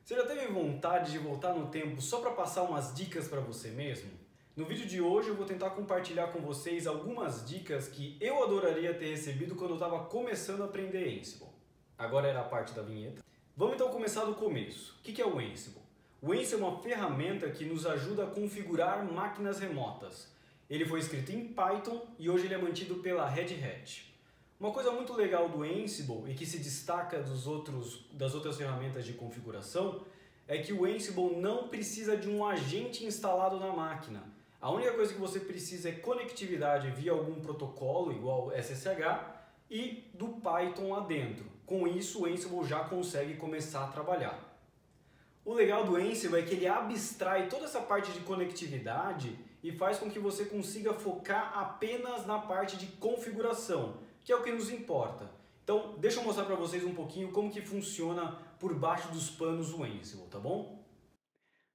Você já teve vontade de voltar no tempo só para passar umas dicas para você mesmo? No vídeo de hoje eu vou tentar compartilhar com vocês algumas dicas que eu adoraria ter recebido quando eu estava começando a aprender Ansible. Agora era a parte da vinheta. Vamos então começar do começo. O que é o Ansible? O Ansible é uma ferramenta que nos ajuda a configurar máquinas remotas. Ele foi escrito em Python e hoje ele é mantido pela Red Hat. Uma coisa muito legal do Ansible e que se destaca das outras ferramentas de configuração é que o Ansible não precisa de um agente instalado na máquina. A única coisa que você precisa é conectividade via algum protocolo, igual SSH, e do Python lá dentro. Com isso, o Ansible já consegue começar a trabalhar. O legal do Ansible é que ele abstrai toda essa parte de conectividade e faz com que você consiga focar apenas na parte de configuração, que é o que nos importa. Então, deixa eu mostrar para vocês um pouquinho como que funciona por baixo dos panos o Ansible, tá bom?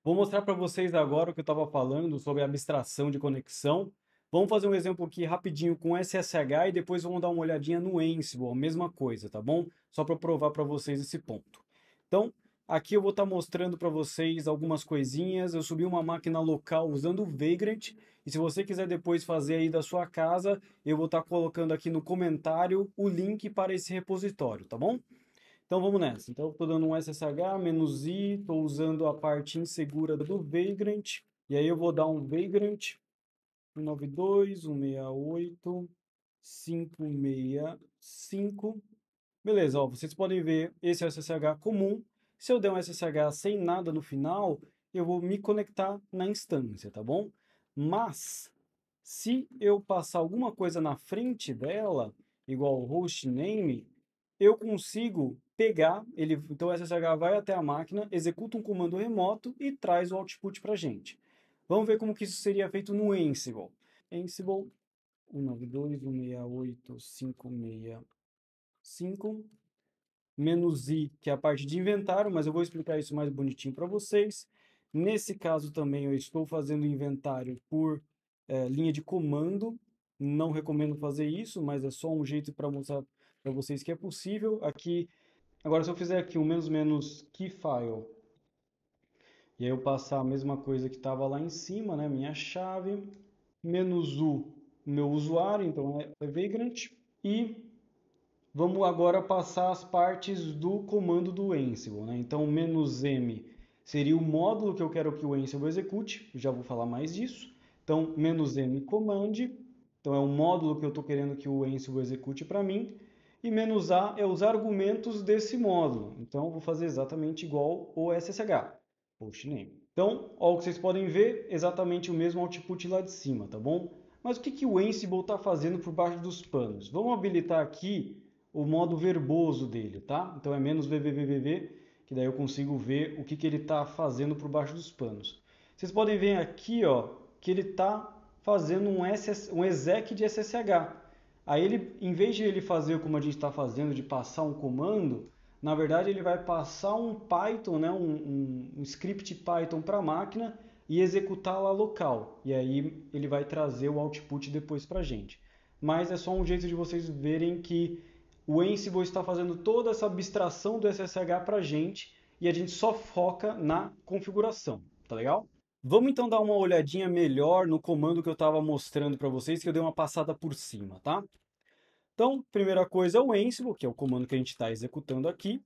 Vou mostrar para vocês agora o que eu estava falando sobre abstração de conexão. Vamos fazer um exemplo aqui rapidinho com SSH e depois vamos dar uma olhadinha no Ansible, a mesma coisa, tá bom? Só para provar para vocês esse ponto. Então, aqui eu vou estar mostrando para vocês algumas coisinhas. Eu subi uma máquina local usando o Vagrant. E se você quiser depois fazer aí da sua casa, eu vou estar colocando aqui no comentário o link para esse repositório, tá bom? Então vamos nessa. Então eu estou dando um SSH-i, estou usando a parte insegura do Vagrant. E aí eu vou dar um Vagrant 192.168.565. Beleza, ó, vocês podem ver, esse é o SSH comum. Se eu der um SSH sem nada no final, eu vou me conectar na instância, tá bom? Mas, se eu passar alguma coisa na frente dela, igual o hostname, eu consigo pegar, então o SSH vai até a máquina, executa um comando remoto e traz o output para a gente. Vamos ver como que isso seria feito no Ansible. Ansible 192.168.565 -i, que é a parte de inventário, mas eu vou explicar isso mais bonitinho para vocês. Nesse caso também eu estou fazendo inventário por linha de comando. Não recomendo fazer isso, mas é só um jeito para mostrar para vocês que é possível. Aqui, agora se eu fizer aqui um menos keyfile, e aí eu passar a mesma coisa que estava lá em cima, né, minha chave, -u, meu usuário, então é Vagrant, e vamos agora passar as partes do comando do Ansible, né? Então, "-m" seria o módulo que eu quero que o Ansible execute, já vou falar mais disso. Então, "-m command", então é o módulo que eu estou querendo que o Ansible execute para mim. E "-a" é os argumentos desse módulo. Então, eu vou fazer exatamente igual o SSH, hostname. Então, ó, o que vocês podem ver, exatamente o mesmo output lá de cima, tá bom? Mas o que o Ansible está fazendo por baixo dos panos? Vamos habilitar aqui o modo verboso dele, tá? Então é "-vvvv", que daí eu consigo ver o que ele está fazendo por baixo dos panos. Vocês podem ver aqui, ó, que ele está fazendo um exec de SSH. Aí ele, em vez de ele fazer como a gente está fazendo, de passar um comando, na verdade ele vai passar um Python, né, um script Python para a máquina e executar lá local. E aí ele vai trazer o output depois para a gente. Mas é só um jeito de vocês verem que o Ansible está fazendo toda essa abstração do SSH para a gente e a gente só foca na configuração, tá legal? Vamos então dar uma olhadinha melhor no comando que eu estava mostrando para vocês, que eu dei uma passada por cima, tá? Então, primeira coisa é o Ansible, que é o comando que a gente está executando aqui.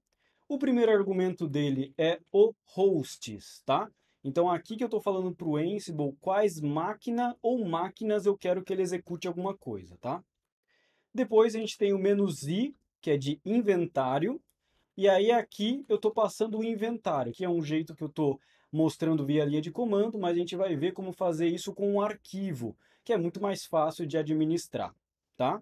O primeiro argumento dele é o hosts, tá? Então aqui que eu estou falando para o Ansible quais máquina ou máquinas eu quero que ele execute alguma coisa, tá? Depois a gente tem o "-i", que é de inventário. E aí aqui eu estou passando o inventário, que é um jeito que eu estou mostrando via linha de comando, mas a gente vai ver como fazer isso com um arquivo, que é muito mais fácil de administrar, tá?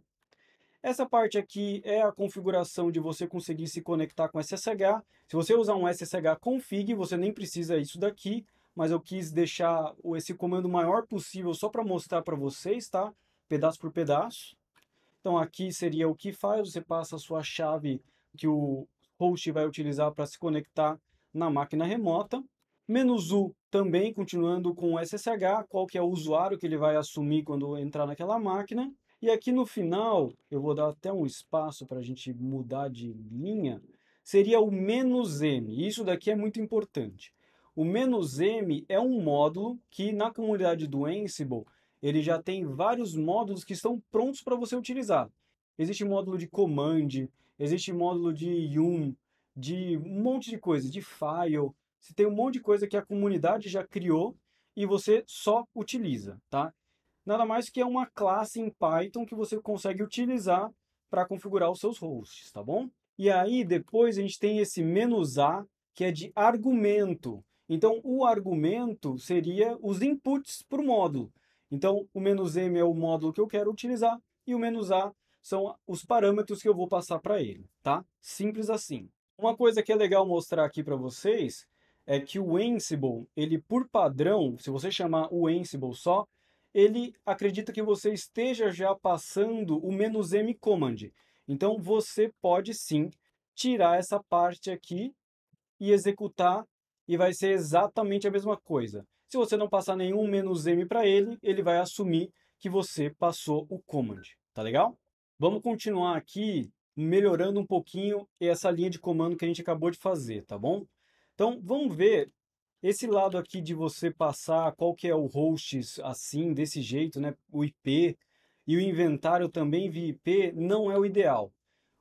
Essa parte aqui é a configuração de você conseguir se conectar com SSH. Se você usar um SSH config, você nem precisa isso daqui, mas eu quis deixar esse comando maior possível só para mostrar para vocês, tá? Pedaço por pedaço. Então aqui seria o keyfile, você passa a sua chave que o host vai utilizar para se conectar na máquina remota. "-u" também continuando com o SSH, qual que é o usuário que ele vai assumir quando entrar naquela máquina. E aqui no final, eu vou dar até um espaço para a gente mudar de linha. seria o "-m". Isso daqui é muito importante. O "-m" é um módulo que na comunidade do Ansible, ele já tem vários módulos que estão prontos para você utilizar. Existe módulo de command, existe módulo de yum, de um monte de coisa, de file. Você tem um monte de coisa que a comunidade já criou e você só utiliza, tá? Nada mais que é uma classe em Python que você consegue utilizar para configurar os seus hosts, tá bom? E aí depois a gente tem esse "-a", que é de argumento. Então o argumento seria os inputs para o módulo. Então o "-m" é o módulo que eu quero utilizar e o "-a" são os parâmetros que eu vou passar para ele, tá? Simples assim. Uma coisa que é legal mostrar aqui para vocês é que o Ansible, ele por padrão, se você chamar o Ansible só, ele acredita que você esteja já passando o "-m" command. Então você pode sim tirar essa parte aqui e executar e vai ser exatamente a mesma coisa. Se você não passar nenhum "-m" para ele, ele vai assumir que você passou o command. Tá legal? Vamos continuar aqui melhorando um pouquinho essa linha de comando que a gente acabou de fazer, tá bom? Então vamos ver esse lado aqui de você passar qual que é o host assim, desse jeito, né? O IP e o inventário também via IP não é o ideal.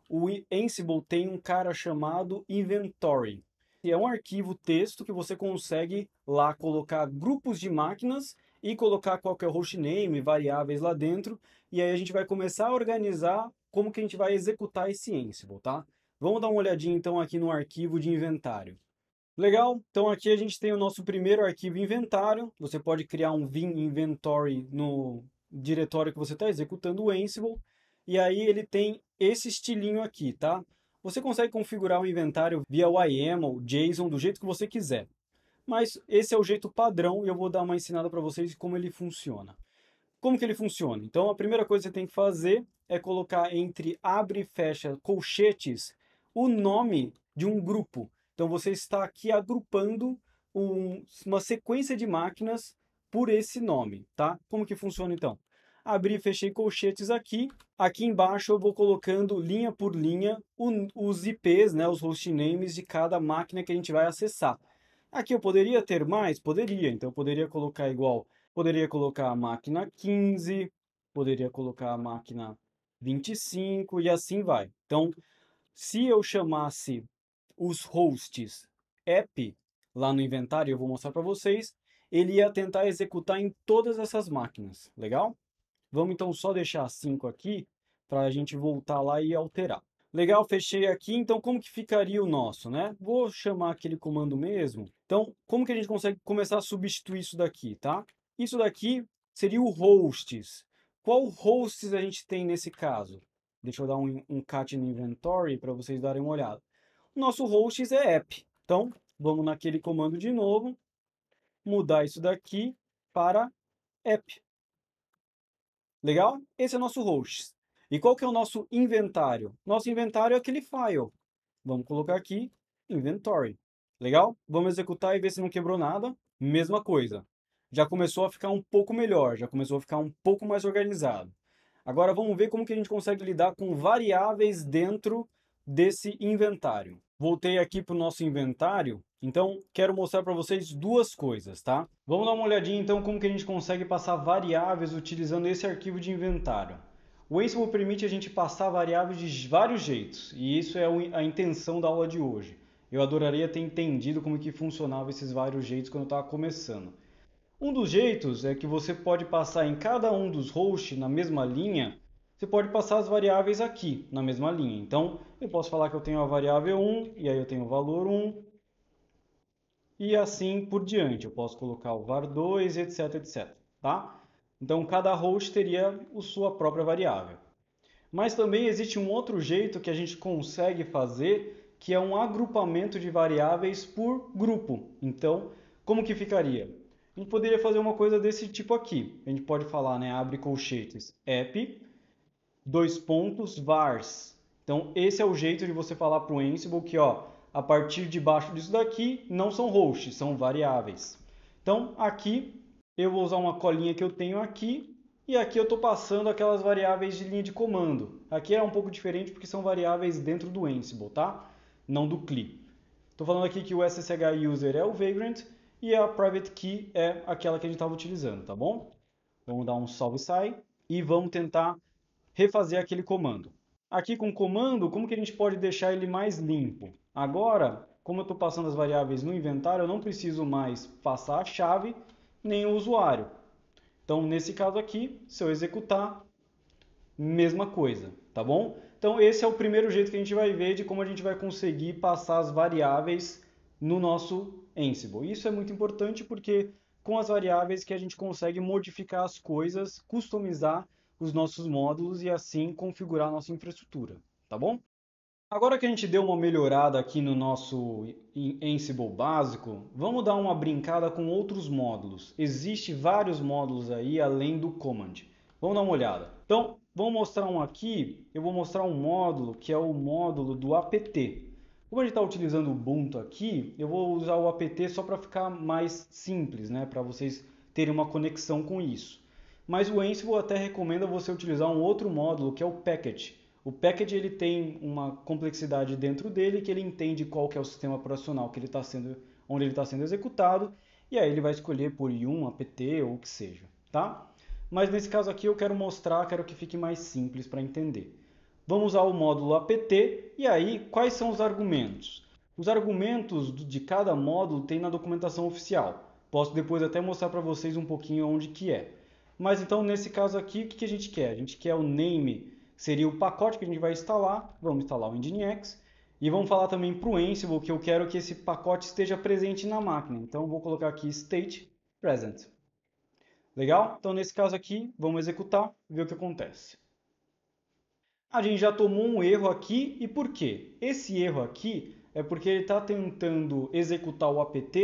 O Ansible tem um cara chamado inventory. E é um arquivo texto que você consegue lá colocar grupos de máquinas e colocar qualquer hostname, variáveis lá dentro. E aí a gente vai começar a organizar como que a gente vai executar esse Ansible, tá? Vamos dar uma olhadinha então aqui no arquivo de inventário. Legal, então aqui a gente tem o nosso primeiro arquivo inventário. Você pode criar um vim inventory no diretório que você está executando o Ansible. E aí ele tem esse estilinho aqui, tá? Você consegue configurar o inventário via YAML, JSON, do jeito que você quiser. Mas esse é o jeito padrão e eu vou dar uma ensinada para vocês de como ele funciona. Como que ele funciona? Então, a primeira coisa que você tem que fazer é colocar entre abre e fecha colchetes o nome de um grupo. Então, você está aqui agrupando uma sequência de máquinas por esse nome, tá? Como que funciona então? Abri e fechei colchetes aqui. Aqui embaixo eu vou colocando linha por linha os IPs, né, os hostnames de cada máquina que a gente vai acessar. Aqui eu poderia ter mais? Poderia. Então, eu poderia colocar igual. Poderia colocar a máquina 15, poderia colocar a máquina 25 e assim vai. Então, se eu chamasse os hosts app lá no inventário, eu vou mostrar para vocês, ele ia tentar executar em todas essas máquinas. Legal? Vamos então só deixar 5 aqui para a gente voltar lá e alterar. Legal, fechei aqui. Então, como que ficaria o nosso, né? Vou chamar aquele comando mesmo. Então, como que a gente consegue começar a substituir isso daqui, tá? Isso daqui seria o hosts. Qual hosts a gente tem nesse caso? Deixa eu dar um cat no inventory para vocês darem uma olhada. O nosso hosts é app. Então, vamos naquele comando de novo, mudar isso daqui para app. Legal? Esse é o nosso hosts. E qual que é o nosso inventário? Nosso inventário é aquele file. Vamos colocar aqui inventory. Legal? Vamos executar e ver se não quebrou nada. Mesma coisa. Já começou a ficar um pouco melhor, já começou a ficar um pouco mais organizado. Agora vamos ver como que a gente consegue lidar com variáveis dentro desse inventário. Voltei aqui para o nosso inventário, então quero mostrar para vocês duas coisas, tá? Vamos dar uma olhadinha então como que a gente consegue passar variáveis utilizando esse arquivo de inventário. O Ansible permite a gente passar variáveis de vários jeitos, e isso é a intenção da aula de hoje. Eu adoraria ter entendido como que funcionava esses vários jeitos quando eu estava começando. Um dos jeitos é que você pode passar em cada um dos hosts na mesma linha, você pode passar as variáveis aqui na mesma linha. Então, eu posso falar que eu tenho a variável 1, e aí eu tenho o valor 1, e assim por diante. Eu posso colocar o var2, etc, etc. Tá? Então, cada host teria a sua própria variável. Mas também existe um outro jeito que a gente consegue fazer, que é um agrupamento de variáveis por grupo. Então, como que ficaria? A gente poderia fazer uma coisa desse tipo aqui. A gente pode falar, né, abre colchetes, app, dois pontos, vars. Então, esse é o jeito de você falar para o Ansible que, ó, a partir de baixo disso daqui, não são hosts, são variáveis. Então, aqui, eu vou usar uma colinha que eu tenho aqui, e aqui eu estou passando aquelas variáveis de linha de comando. Aqui é um pouco diferente porque são variáveis dentro do Ansible, tá? não do CLI. Estou falando aqui que o SSH user é o Vagrant e a private key é aquela que a gente estava utilizando, tá bom? Vamos dar um salve sai e vamos tentar refazer aquele comando. Aqui com o comando, como que a gente pode deixar ele mais limpo? Agora, como eu estou passando as variáveis no inventário, eu não preciso mais passar a chave nem o usuário. Então, nesse caso aqui, se eu executar, mesma coisa, tá bom? Então, esse é o primeiro jeito que a gente vai ver de como a gente vai conseguir passar as variáveis no nosso Ansible. Isso é muito importante porque com as variáveis que a gente consegue modificar as coisas, customizar os nossos módulos e assim configurar a nossa infraestrutura, tá bom? Agora que a gente deu uma melhorada aqui no nosso Ansible básico, vamos dar uma brincada com outros módulos. Existem vários módulos aí além do Command. Vamos dar uma olhada. Então, vamos mostrar um aqui. Eu vou mostrar um módulo que é o módulo do apt. Como a gente está utilizando o Ubuntu aqui, eu vou usar o apt só para ficar mais simples, né? Para vocês terem uma conexão com isso. Mas o Ansible até recomenda você utilizar um outro módulo que é o Package. O package ele tem uma complexidade dentro dele que ele entende qual que é o sistema operacional que ele está sendo, onde ele está sendo executado e aí ele vai escolher por yum, apt ou o que seja, tá? Mas nesse caso aqui eu quero mostrar, quero que fique mais simples para entender. Vamos usar o módulo apt e aí quais são os argumentos? Os argumentos de cada módulo tem na documentação oficial. Posso depois até mostrar para vocês um pouquinho onde que é. Mas então nesse caso aqui o que a gente quer? A gente quer o name, seria o pacote que a gente vai instalar. Vamos instalar o Nginx. E vamos falar também para o Ansible que eu quero que esse pacote esteja presente na máquina. Então, vou colocar aqui state present. Legal? Então, nesse caso aqui, vamos executar e ver o que acontece. A gente já tomou um erro aqui. E por quê? Esse erro aqui é porque ele está tentando executar o apt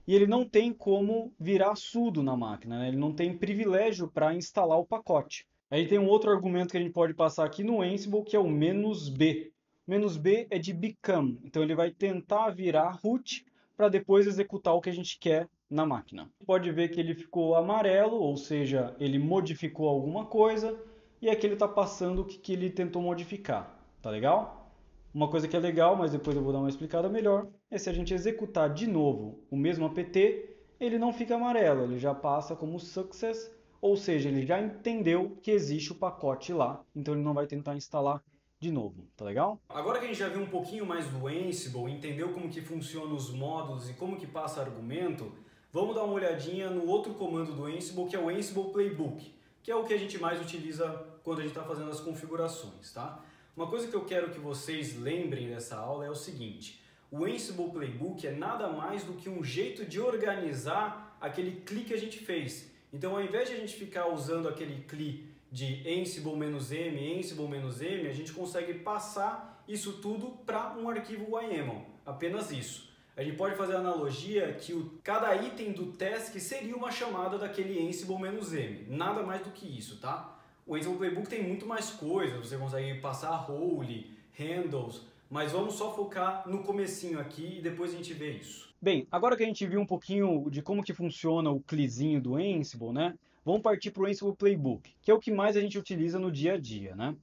e ele não tem como virar sudo na máquina, né? Ele não tem privilégio para instalar o pacote. Aí tem um outro argumento que a gente pode passar aqui no Ansible, que é o "-b". "-b" é de become, então ele vai tentar virar root para depois executar o que a gente quer na máquina. Pode ver que ele ficou amarelo, ou seja, ele modificou alguma coisa, e aqui ele está passando o que ele tentou modificar. Tá legal? Uma coisa que é legal, mas depois eu vou dar uma explicada melhor, é se a gente executar de novo o mesmo apt, ele não fica amarelo, ele já passa como success, ou seja, ele já entendeu que existe o pacote lá, então ele não vai tentar instalar de novo, tá legal? Agora que a gente já viu um pouquinho mais do Ansible, entendeu como que funcionam os módulos e como que passa argumento, vamos dar uma olhadinha no outro comando do Ansible, que é o Ansible Playbook, que é o que a gente mais utiliza quando a gente está fazendo as configurações, tá? Uma coisa que eu quero que vocês lembrem dessa aula é o seguinte: o Ansible Playbook é nada mais do que um jeito de organizar aquele CLI que a gente fez. Então, ao invés de a gente ficar usando aquele CLI de Ansible-M, Ansible-M, a gente consegue passar isso tudo para um arquivo YAML, apenas isso. A gente pode fazer a analogia que cada item do task seria uma chamada daquele Ansible-M, nada mais do que isso, tá? O Ansible Playbook tem muito mais coisas, você consegue passar role, handles, mas vamos só focar no comecinho aqui e depois a gente vê isso. Bem, agora que a gente viu um pouquinho de como que funciona o CLIzinho do Ansible, né? Vamos partir para o Ansible Playbook, que é o que mais a gente utiliza no dia a dia, né?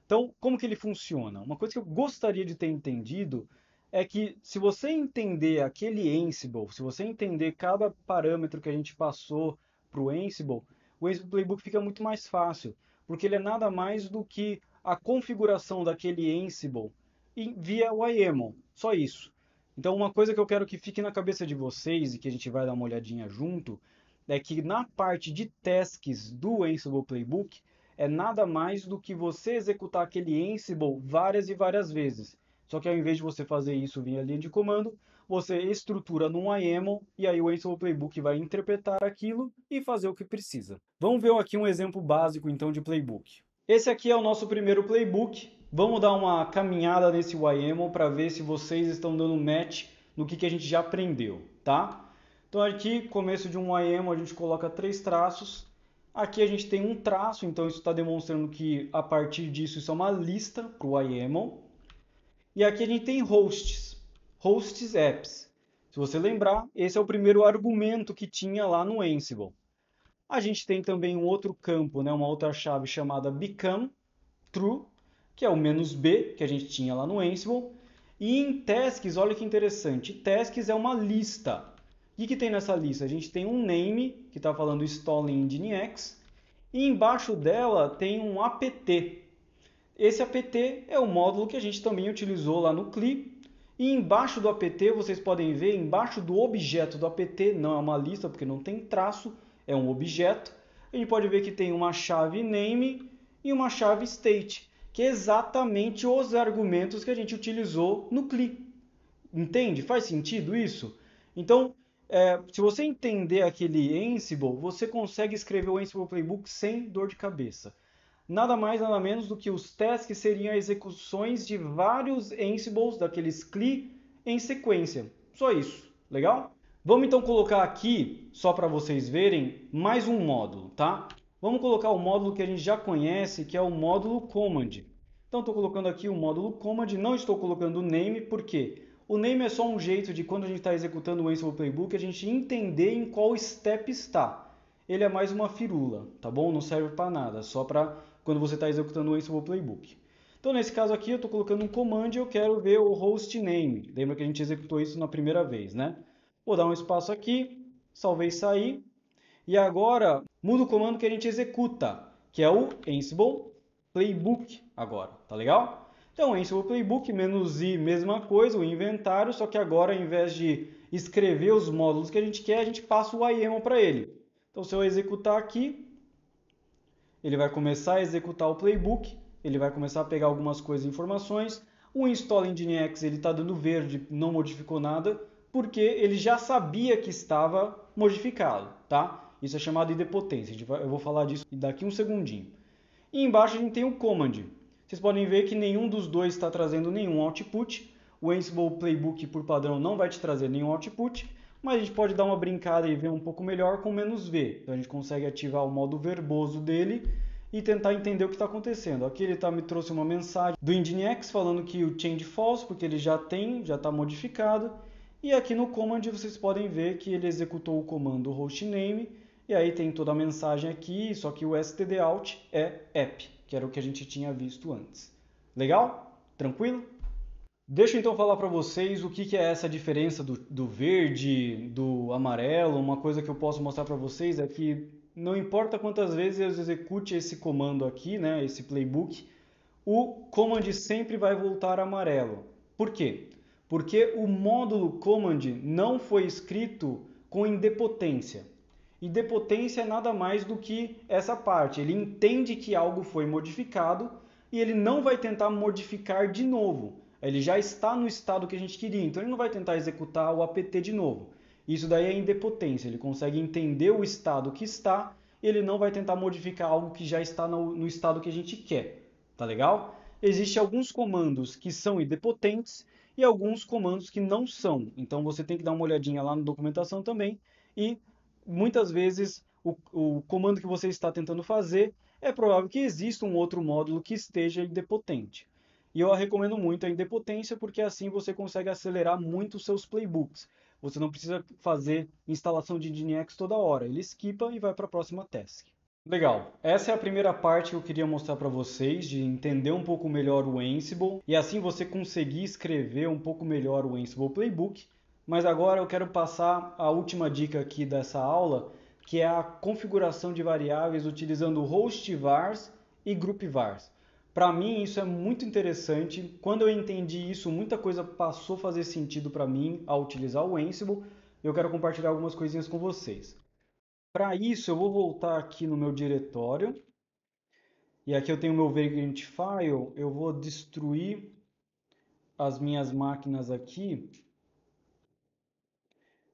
Então, como que ele funciona? Uma coisa que eu gostaria de ter entendido é que se você entender aquele Ansible, se você entender cada parâmetro que a gente passou para o Ansible Playbook fica muito mais fácil, porque ele é nada mais do que a configuração daquele Ansible via o YAML, só isso. Então, uma coisa que eu quero que fique na cabeça de vocês e que a gente vai dar uma olhadinha junto, é que na parte de tasks do Ansible Playbook, é nada mais do que você executar aquele Ansible várias e várias vezes. Só que ao invés de você fazer isso via linha de comando, você estrutura num YAML e aí o Ansible Playbook vai interpretar aquilo e fazer o que precisa. Vamos ver aqui um exemplo básico então de playbook. Esse aqui é o nosso primeiro playbook. Vamos dar uma caminhada nesse YAML para ver se vocês estão dando match no que a gente já aprendeu, tá? Então aqui, começo de um YAML, a gente coloca 3 traços. Aqui a gente tem um traço, então isso está demonstrando que a partir disso isso é uma lista para o YAML. E aqui a gente tem hosts, hosts apps. Se você lembrar, esse é o primeiro argumento que tinha lá no Ansible. A gente tem também um outro campo, né, uma outra chave chamada become true, que é o "-b", que a gente tinha lá no Ansible. E em tasks, olha que interessante, tasks é uma lista. O que tem nessa lista? A gente tem um name, que está falando installing Nginx, e embaixo dela tem um apt. Esse apt é o módulo que a gente também utilizou lá no CLI. E embaixo do apt, vocês podem ver, embaixo do objeto do apt, não é uma lista porque não tem traço, é um objeto. A gente pode ver que tem uma chave name e uma chave state, que é exatamente os argumentos que a gente utilizou no CLI. Entende? Faz sentido isso? Então, se você entender aquele Ansible, você consegue escrever o Ansible Playbook sem dor de cabeça. Nada mais, nada menos do que os tasks seriam execuções de vários Ansibles, daqueles CLI, em sequência. Só isso. Legal? Vamos então colocar aqui, só para vocês verem, mais um módulo, tá? Vamos colocar o módulo que a gente já conhece, que é o módulo Command. Então, estou colocando aqui o módulo Command, não estou colocando o name, por quê? O name é só um jeito de, quando a gente está executando o Ansible Playbook, a gente entender em qual step está. Ele é mais uma firula, tá bom? Não serve para nada, só para quando você está executando o Ansible Playbook. Então, nesse caso aqui, eu estou colocando um command e eu quero ver o host name. Lembra que a gente executou isso na primeira vez, né? Vou dar um espaço aqui, salvei e sair. E agora, muda o comando que a gente executa, que é o Ansible Playbook agora, tá legal? Então, Ansible Playbook, "-i", mesma coisa, o inventário, só que agora, ao invés de escrever os módulos que a gente quer, a gente passa o YAML para ele. Então, se eu executar aqui, ele vai começar a executar o playbook, ele vai começar a pegar algumas coisas e informações. O install Nginx ele está dando verde, não modificou nada, porque ele já sabia que estava modificado, tá? Isso é chamado de idempotência, eu vou falar disso daqui um segundinho. E embaixo a gente tem o command. Vocês podem ver que nenhum dos dois está trazendo nenhum output. O Ansible Playbook, por padrão, não vai te trazer nenhum output, mas a gente pode dar uma brincada e ver um pouco melhor com "-v". Então a gente consegue ativar o modo verboso dele e tentar entender o que está acontecendo. Aqui ele me trouxe uma mensagem do Nginx falando que o change false, porque ele já está modificado. E aqui no command vocês podem ver que ele executou o comando hostname, e aí tem toda a mensagem aqui, só que o stdout é app, que era o que a gente tinha visto antes. Legal? Tranquilo? Deixa eu então falar para vocês o que é essa diferença do verde, do amarelo. Uma coisa que eu posso mostrar para vocês é que não importa quantas vezes eu execute esse comando aqui, né, esse playbook, o command sempre vai voltar amarelo. Por quê? Porque o módulo command não foi escrito com idempotência. Idempotência é nada mais do que essa parte. Ele entende que algo foi modificado e ele não vai tentar modificar de novo. Ele já está no estado que a gente queria, então ele não vai tentar executar o apt de novo. Isso daí é idempotência. Ele consegue entender o estado que está e ele não vai tentar modificar algo que já está no estado que a gente quer. Tá legal? Existem alguns comandos que são idempotentes e alguns comandos que não são. Então você tem que dar uma olhadinha lá na documentação também e muitas vezes o comando que você está tentando fazer é provável que exista um outro módulo que esteja idempotente. E eu recomendo muito a idempotência porque assim você consegue acelerar muito os seus playbooks. Você não precisa fazer instalação de Nginx toda hora. Ele skipa e vai para a próxima task. Legal, essa é a primeira parte que eu queria mostrar para vocês, de entender um pouco melhor o Ansible e assim você conseguir escrever um pouco melhor o Ansible Playbook. Mas agora eu quero passar a última dica aqui dessa aula, que é a configuração de variáveis utilizando host_vars e group_vars. Para mim isso é muito interessante. Quando eu entendi isso, muita coisa passou a fazer sentido para mim ao utilizar o Ansible. Eu quero compartilhar algumas coisinhas com vocês. Para isso, eu vou voltar aqui no meu diretório. E aqui eu tenho o meu Vagrant File. Eu vou destruir as minhas máquinas aqui,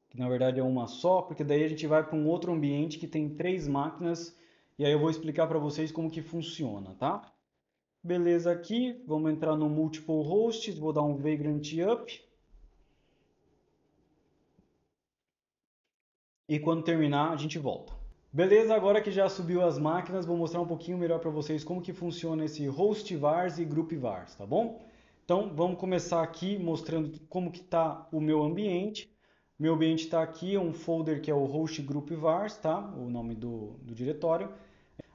que na verdade é uma só, porque daí a gente vai para um outro ambiente que tem 3 máquinas. E aí eu vou explicar para vocês como que funciona, tá? Beleza aqui, vamos entrar no Multiple Hosts, vou dar um Vagrant Up. E quando terminar, a gente volta. Beleza, agora que já subiu as máquinas, vou mostrar um pouquinho melhor para vocês como que funciona esse host_vars e group_vars, tá bom? Então, vamos começar aqui mostrando como que está o meu ambiente. Meu ambiente está aqui, é um folder que é o host group_vars, tá? O nome do diretório.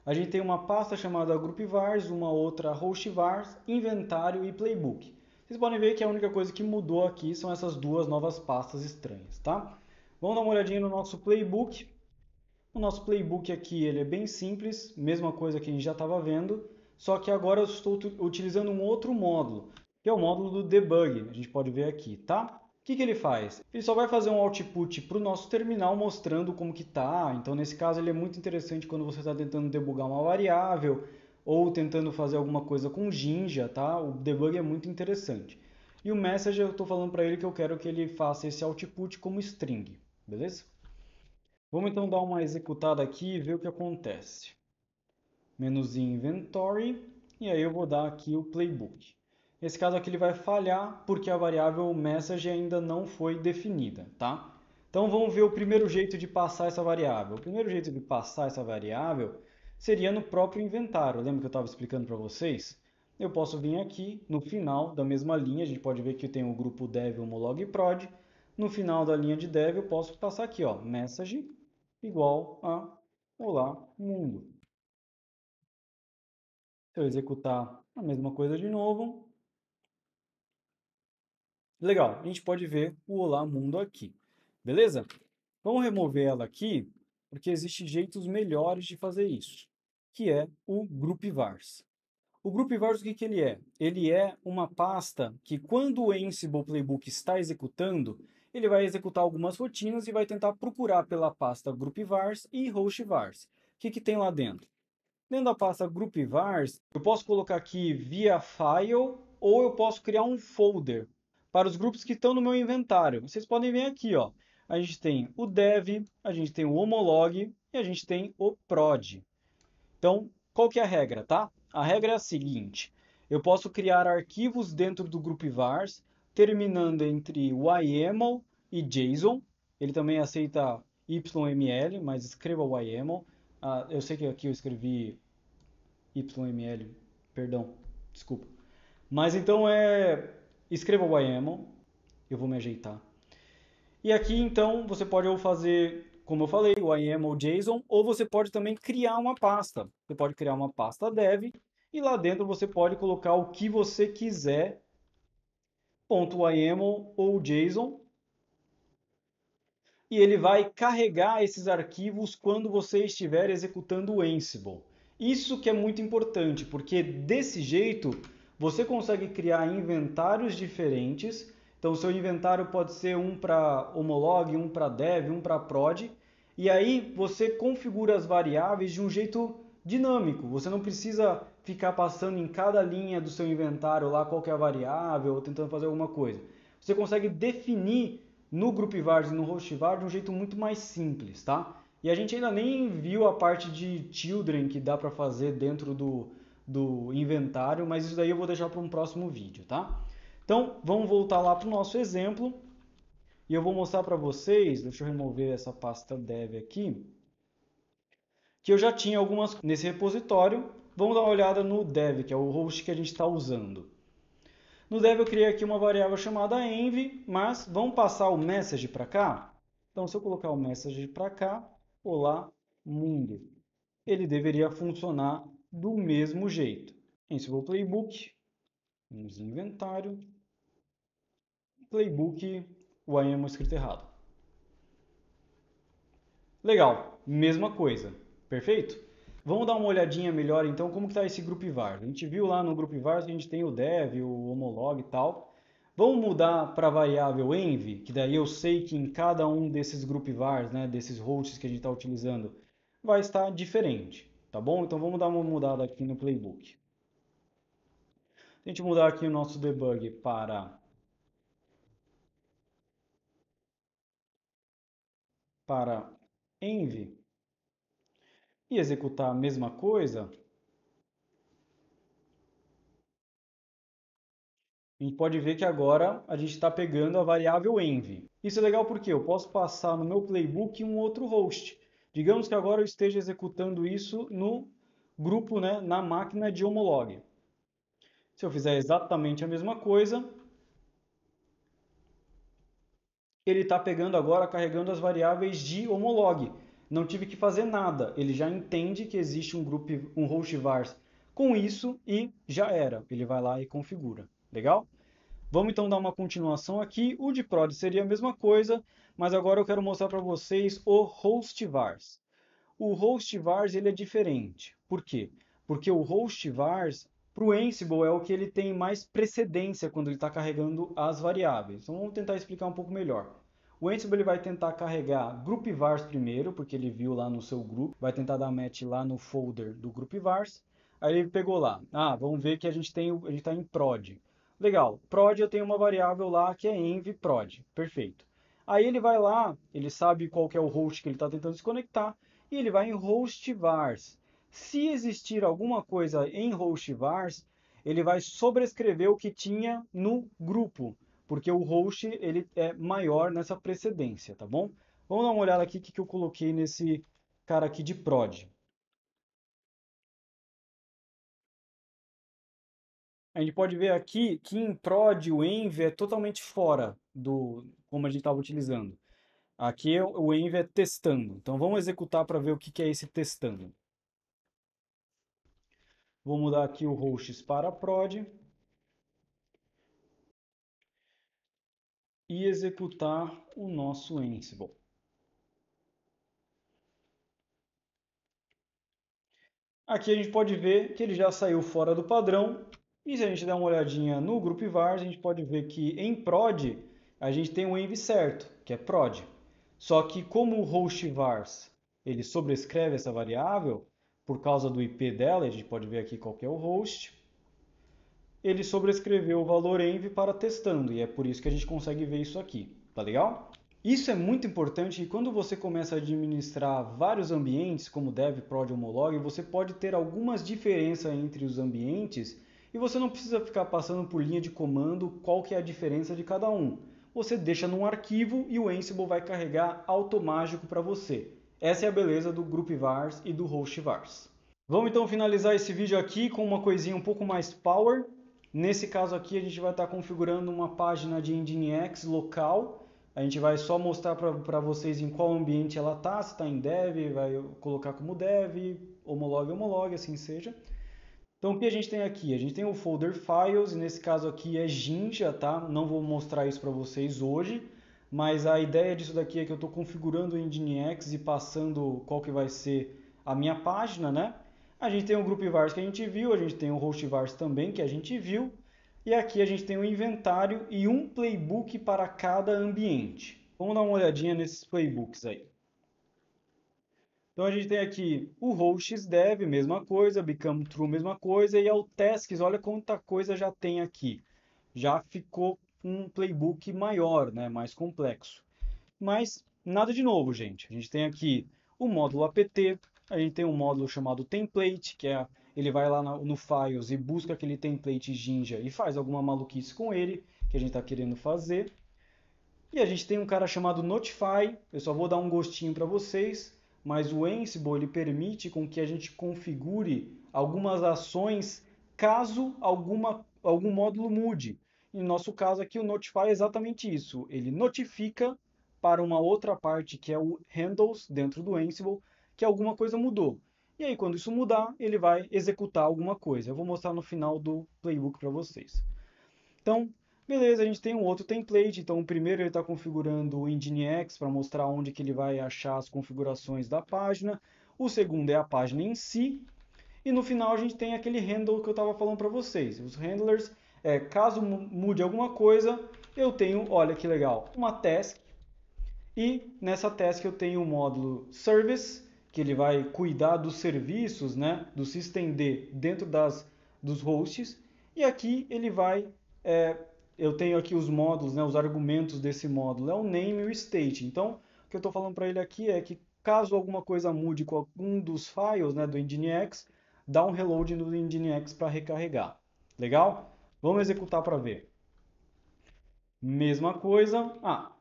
A gente tem uma pasta chamada group_vars, uma outra host_vars, inventário e playbook. Vocês podem ver que a única coisa que mudou aqui são essas duas novas pastas estranhas, tá? Vamos dar uma olhadinha no nosso playbook. O nosso playbook aqui ele é bem simples, mesma coisa que a gente já estava vendo, só que agora eu estou utilizando um outro módulo, que é o módulo do debug. A gente pode ver aqui, tá? O que ele faz? Ele só vai fazer um output para o nosso terminal mostrando como que tá. Então, nesse caso, ele é muito interessante quando você está tentando debugar uma variável ou tentando fazer alguma coisa com Jinja, tá? O debug é muito interessante. E o message eu estou falando para ele que eu quero que ele faça esse output como string, beleza? Vamos então dar uma executada aqui e ver o que acontece. Menuzinho Inventory, e aí eu vou dar aqui o playbook. Nesse caso aqui ele vai falhar porque a variável message ainda não foi definida, tá? Então vamos ver o primeiro jeito de passar essa variável. O primeiro jeito de passar essa variável seria no próprio inventário. Lembra que eu estava explicando para vocês? Eu posso vir aqui no final da mesma linha, a gente pode ver que tem o grupo dev, homolog e prod. No final da linha de dev eu posso passar aqui, ó, message igual a olá mundo. Se eu executar a mesma coisa de novo, legal, a gente pode ver o olá mundo aqui, beleza? Vamos remover ela aqui, porque existem jeitos melhores de fazer isso, que é o groupvars. O groupvars, o que ele é? Ele é uma pasta que quando o Ansible Playbook está executando, ele vai executar algumas rotinas e vai tentar procurar pela pasta groupvars e hostvars. O que tem lá dentro? Dentro da pasta groupvars, eu posso colocar aqui via file ou eu posso criar um folder para os grupos que estão no meu inventário. Vocês podem ver aqui, ó. A gente tem o dev, a gente tem o homolog e a gente tem o prod. Então, qual que é a regra, tá? A regra é a seguinte: eu posso criar arquivos dentro do groupvars, terminando entre YAML e JSON. Ele também aceita YML, mas escreva YAML. Eu sei que aqui eu escrevi YML, perdão, desculpa. Mas então escreva o YAML, eu vou me ajeitar. E aqui então você pode ou fazer, como eu falei, o YAML JSON, ou você pode também criar uma pasta. Você pode criar uma pasta dev e lá dentro você pode colocar o que você quiser, .yaml ou JSON, e ele vai carregar esses arquivos quando você estiver executando o Ansible. Isso que é muito importante, porque desse jeito você consegue criar inventários diferentes. Então, o seu inventário pode ser um para homolog, um para dev, um para prod, e aí você configura as variáveis de um jeito dinâmico. Você não precisa ficar passando em cada linha do seu inventário lá qual que é a variável ou tentando fazer alguma coisa. Você consegue definir no groupvars e no hostvars de um jeito muito mais simples, tá? E a gente ainda nem viu a parte de children que dá para fazer dentro do inventário, mas isso daí eu vou deixar para um próximo vídeo, tá? Então, vamos voltar lá para o nosso exemplo e eu vou mostrar para vocês, deixa eu remover essa pasta dev aqui, que eu já tinha algumas nesse repositório. Vamos dar uma olhada no dev, que é o host que a gente está usando. No dev eu criei aqui uma variável chamada env, mas vamos passar o message para cá? Então, se eu colocar o message para cá, olá mundo, ele deveria funcionar do mesmo jeito. Ansible Playbook, vamos em inventário, Playbook, o YAML escrito errado. Legal, mesma coisa, perfeito? Vamos dar uma olhadinha melhor então como está esse groupvars. A gente viu lá no groupvars que a gente tem o dev, o homolog e tal. Vamos mudar para a variável env, que daí eu sei que em cada um desses groupvars, né, desses hosts que a gente está utilizando, vai estar diferente, tá bom? Então vamos dar uma mudada aqui no playbook. Se a gente mudar aqui o nosso debug para env e executar a mesma coisa, a gente pode ver que agora a gente está pegando a variável env. Isso é legal porque eu posso passar no meu playbook um outro host. Digamos que agora eu esteja executando isso no grupo, né, na máquina de homolog. Se eu fizer exatamente a mesma coisa, ele está pegando agora, carregando as variáveis de homolog. Não tive que fazer nada. Ele já entende que existe um grupo, um host vars com isso e já era. Ele vai lá e configura. Legal? Vamos então dar uma continuação aqui. O de prod seria a mesma coisa, mas agora eu quero mostrar para vocês o hostvars. O hostvars ele é diferente. Por quê? Porque o hostvars para o Ansible é o que ele tem mais precedência quando ele está carregando as variáveis. Então vamos tentar explicar um pouco melhor. O Ansible ele vai tentar carregar groupvars primeiro, porque ele viu lá no seu grupo, vai tentar dar match lá no folder do groupvars. Aí ele pegou lá, vamos ver que a gente está em prod. Legal, prod eu tenho uma variável lá que é env_prod, perfeito. Aí ele vai lá, ele sabe qual que é o host que ele está tentando se conectar, e ele vai em hostvars. Se existir alguma coisa em hostvars, ele vai sobrescrever o que tinha no grupo, porque o host ele é maior nessa precedência, tá bom? Vamos dar uma olhada aqui o que eu coloquei nesse cara aqui de prod. A gente pode ver aqui que em prod o env é totalmente fora do como a gente estava utilizando. Aqui o env é testando. Então vamos executar para ver o que é esse testando. Vou mudar aqui o hosts para prod e executar o nosso Ansible. Aqui a gente pode ver que ele já saiu fora do padrão. E se a gente der uma olhadinha no groupvars, a gente pode ver que em prod a gente tem o env certo, que é prod. Só que como o hostvars ele sobrescreve essa variável, por causa do IP dela, a gente pode ver aqui qual que é o host, ele sobrescreveu o valor env para testando, e é por isso que a gente consegue ver isso aqui. Tá legal? Isso é muito importante e quando você começa a administrar vários ambientes, como dev, prod, homolog, você pode ter algumas diferenças entre os ambientes e você não precisa ficar passando por linha de comando qual que é a diferença de cada um. Você deixa num arquivo e o Ansible vai carregar automático para você. Essa é a beleza do groupvars e do hostvars. Vamos então finalizar esse vídeo aqui com uma coisinha um pouco mais power. Nesse caso aqui a gente vai estar configurando uma página de Nginx local. A gente vai só mostrar para vocês em qual ambiente ela está, se está em dev, vai colocar como dev, homolog, assim seja. Então o que a gente tem aqui? A gente tem o folder files, e nesse caso aqui é Jinja, tá? Não vou mostrar isso para vocês hoje, mas a ideia disso daqui é que eu estou configurando o Nginx e passando qual que vai ser a minha página, né? A gente tem o groupvars que a gente viu, a gente tem o hostvars também que a gente viu, e aqui a gente tem o inventário e um playbook para cada ambiente. Vamos dar uma olhadinha nesses playbooks aí. Então a gente tem aqui o hosts dev, mesma coisa, become true, mesma coisa, e ao tasks, olha quanta coisa já tem aqui. Já ficou um playbook maior, né, mais complexo. Mas nada de novo, gente. A gente tem aqui o módulo apt, a gente tem um módulo chamado template, que é ele vai lá no files e busca aquele template Jinja e faz alguma maluquice com ele, que a gente está querendo fazer. E a gente tem um cara chamado Notify, eu só vou dar um gostinho para vocês, mas o Ansible ele permite com que a gente configure algumas ações caso algum módulo mude. Em nosso caso aqui, o Notify é exatamente isso. Ele notifica para uma outra parte que é o Handles dentro do Ansible que alguma coisa mudou. E aí, quando isso mudar, ele vai executar alguma coisa. Eu vou mostrar no final do playbook para vocês. Então, beleza, a gente tem um outro template. Então, o primeiro ele está configurando o Nginx para mostrar onde que ele vai achar as configurações da página. O segundo é a página em si. E no final a gente tem aquele handle que eu estava falando para vocês. Os handlers, caso mude alguma coisa, eu tenho, olha que legal, uma task. E nessa task eu tenho o módulo service, que ele vai cuidar dos serviços, né, do systemd dentro dos hosts. E aqui ele vai, é, eu tenho aqui os módulos, né, os argumentos desse módulo, é o name e o state. Então, o que eu estou falando para ele aqui é que caso alguma coisa mude com algum dos files, né, do Nginx, dá um reload no Nginx para recarregar. Legal? Vamos executar para ver. Mesma coisa.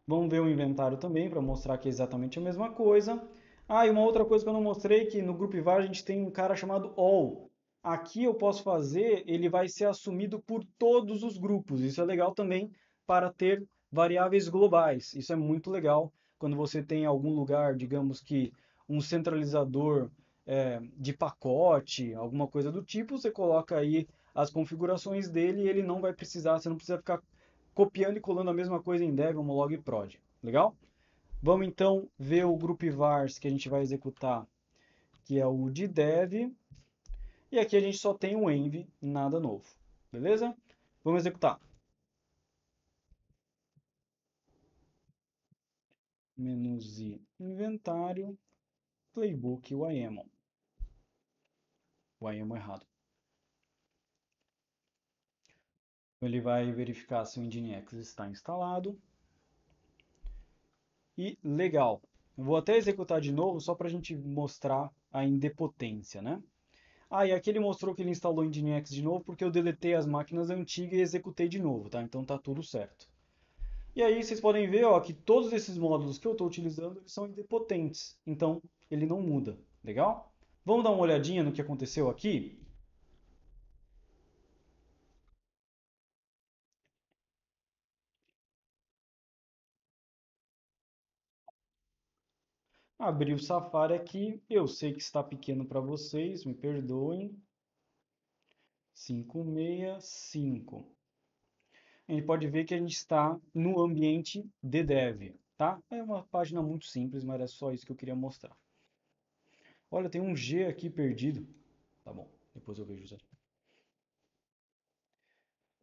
Vamos ver o inventário também para mostrar que é exatamente a mesma coisa. E uma outra coisa que eu não mostrei, que no GroupVar a gente tem um cara chamado all. Aqui eu posso fazer, ele vai ser assumido por todos os grupos. Isso é legal também para ter variáveis globais. Isso é muito legal quando você tem algum lugar, digamos que um centralizador de pacote, alguma coisa do tipo, você coloca aí as configurações dele e ele não vai precisar, você não precisa ficar copiando e colando a mesma coisa em dev, homolog e prod. Legal? Vamos então ver o grupo vars que a gente vai executar, que é o de dev. E aqui a gente só tem o env, nada novo. Beleza? Vamos executar. Menos i inventário, playbook YAML. YAML errado. Ele vai verificar se o Nginx está instalado. E legal. Eu vou até executar de novo só para a gente mostrar a indepotência, né? Ah, e aqui ele mostrou que ele instalou o Nginx de novo porque eu deletei as máquinas antigas e executei de novo, tá? Então tá tudo certo. E aí vocês podem ver, ó, que todos esses módulos que eu estou utilizando eles são idempotentes. Então ele não muda. Legal? Vamos dar uma olhadinha no que aconteceu aqui? Abri o Safari aqui. Eu sei que está pequeno para vocês, me perdoem. 565. A gente pode ver que a gente está no ambiente de dev, tá? É uma página muito simples, mas é só isso que eu queria mostrar. Olha, tem um G aqui perdido. Tá bom, depois eu vejo isso aqui.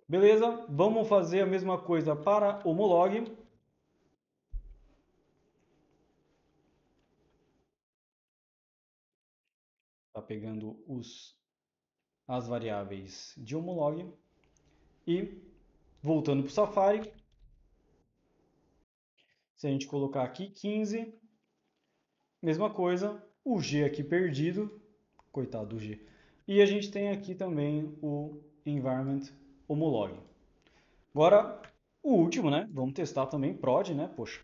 Beleza, vamos fazer a mesma coisa para o Molog. Tá pegando as variáveis de homolog e voltando para o Safari. Se a gente colocar aqui 15, mesma coisa, o G aqui perdido, coitado do G. E a gente tem aqui também o environment homolog. Agora, o último, né? Vamos testar também prod, né? Poxa.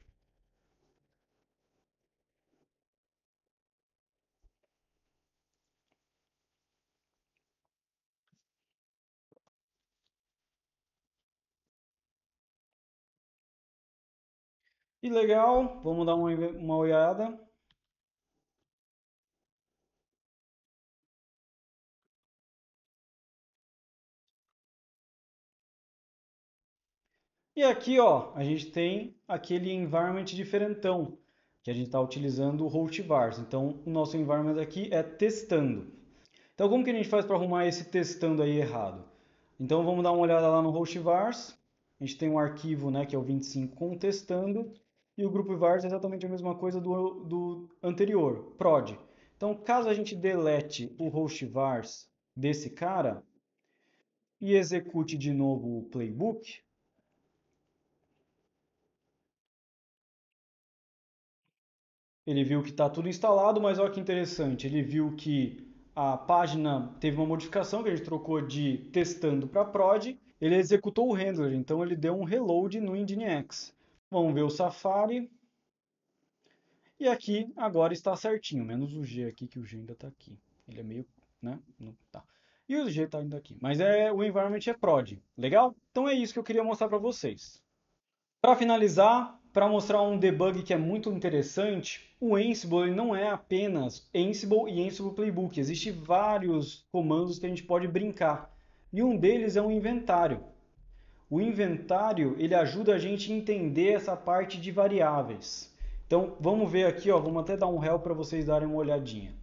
E legal, vamos dar uma olhada. E aqui, ó, a gente tem aquele environment diferentão, que a gente está utilizando o hostvars. Então, o nosso environment aqui é testando. Então, como que a gente faz para arrumar esse testando aí errado? Então, vamos dar uma olhada lá no hostvars. A gente tem um arquivo, né, que é o 25 com testando. E o grupo vars é exatamente a mesma coisa do anterior, prod. Então, caso a gente delete o hostvars desse cara e execute de novo o playbook, ele viu que está tudo instalado, mas olha que interessante, ele viu que a página teve uma modificação, que a gente trocou de testando para prod, ele executou o handler, então ele deu um reload no Nginx. Vamos ver o Safari, e aqui agora está certinho, menos o G aqui, que o G ainda está aqui. Ele é meio, né? Não tá. E o G está ainda aqui, mas o environment é prod, legal? Então é isso que eu queria mostrar para vocês. Para finalizar, para mostrar um debug que é muito interessante, o Ansible ele não é apenas Ansible e Ansible Playbook. Existem vários comandos que a gente pode brincar. E um deles é um inventário. O inventário ele ajuda a gente a entender essa parte de variáveis. Então vamos ver aqui, ó, vamos até dar um help para vocês darem uma olhadinha.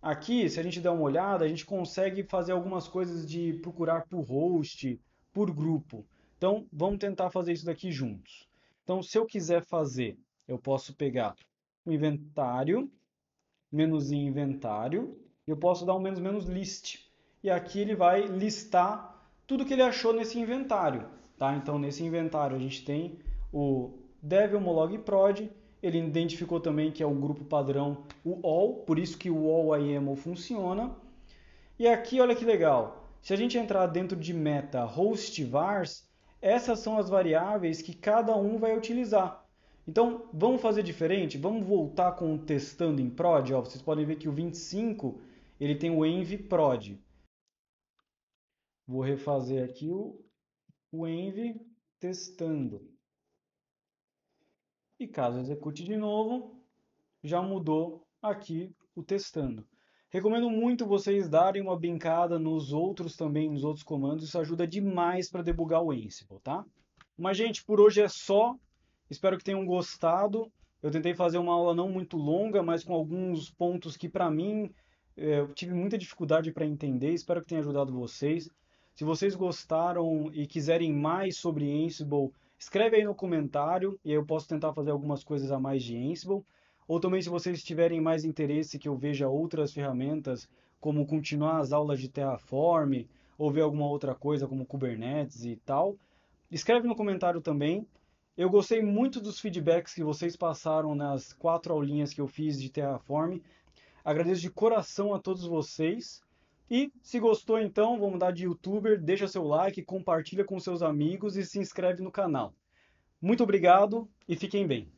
Aqui, se a gente der uma olhada, a gente consegue fazer algumas coisas de procurar por host, por grupo. Então, vamos tentar fazer isso daqui juntos. Então, se eu quiser fazer, eu posso pegar o inventário, menos em inventário, e eu posso dar um menos menos list. E aqui ele vai listar tudo que ele achou nesse inventário. Tá? Então, nesse inventário a gente tem o dev homolog prod, ele identificou também que é o grupo padrão, o all, por isso que o all YAML funciona. E aqui, olha que legal, se a gente entrar dentro de meta host vars, essas são as variáveis que cada um vai utilizar. Então, vamos fazer diferente? Vamos voltar com o testando em prod. Ó, vocês podem ver que o 25 ele tem o env prod. Vou refazer aqui o env testando. E caso execute de novo, já mudou aqui o testando. Recomendo muito vocês darem uma brincada nos outros também, nos outros comandos, isso ajuda demais para debugar o Ansible, tá? Mas, gente, por hoje é só. Espero que tenham gostado. Eu tentei fazer uma aula não muito longa, mas com alguns pontos que, para mim, eu tive muita dificuldade para entender. Espero que tenha ajudado vocês. Se vocês gostaram e quiserem mais sobre Ansible, escreve aí no comentário e eu posso tentar fazer algumas coisas a mais de Ansible. Ou também, se vocês tiverem mais interesse que eu veja outras ferramentas, como continuar as aulas de Terraform, ou ver alguma outra coisa como Kubernetes e tal, escreve no comentário também. Eu gostei muito dos feedbacks que vocês passaram nas 4 aulinhas que eu fiz de Terraform. Agradeço de coração a todos vocês. E se gostou, então, vamos mudar de YouTuber, deixa seu like, compartilha com seus amigos e se inscreve no canal. Muito obrigado e fiquem bem.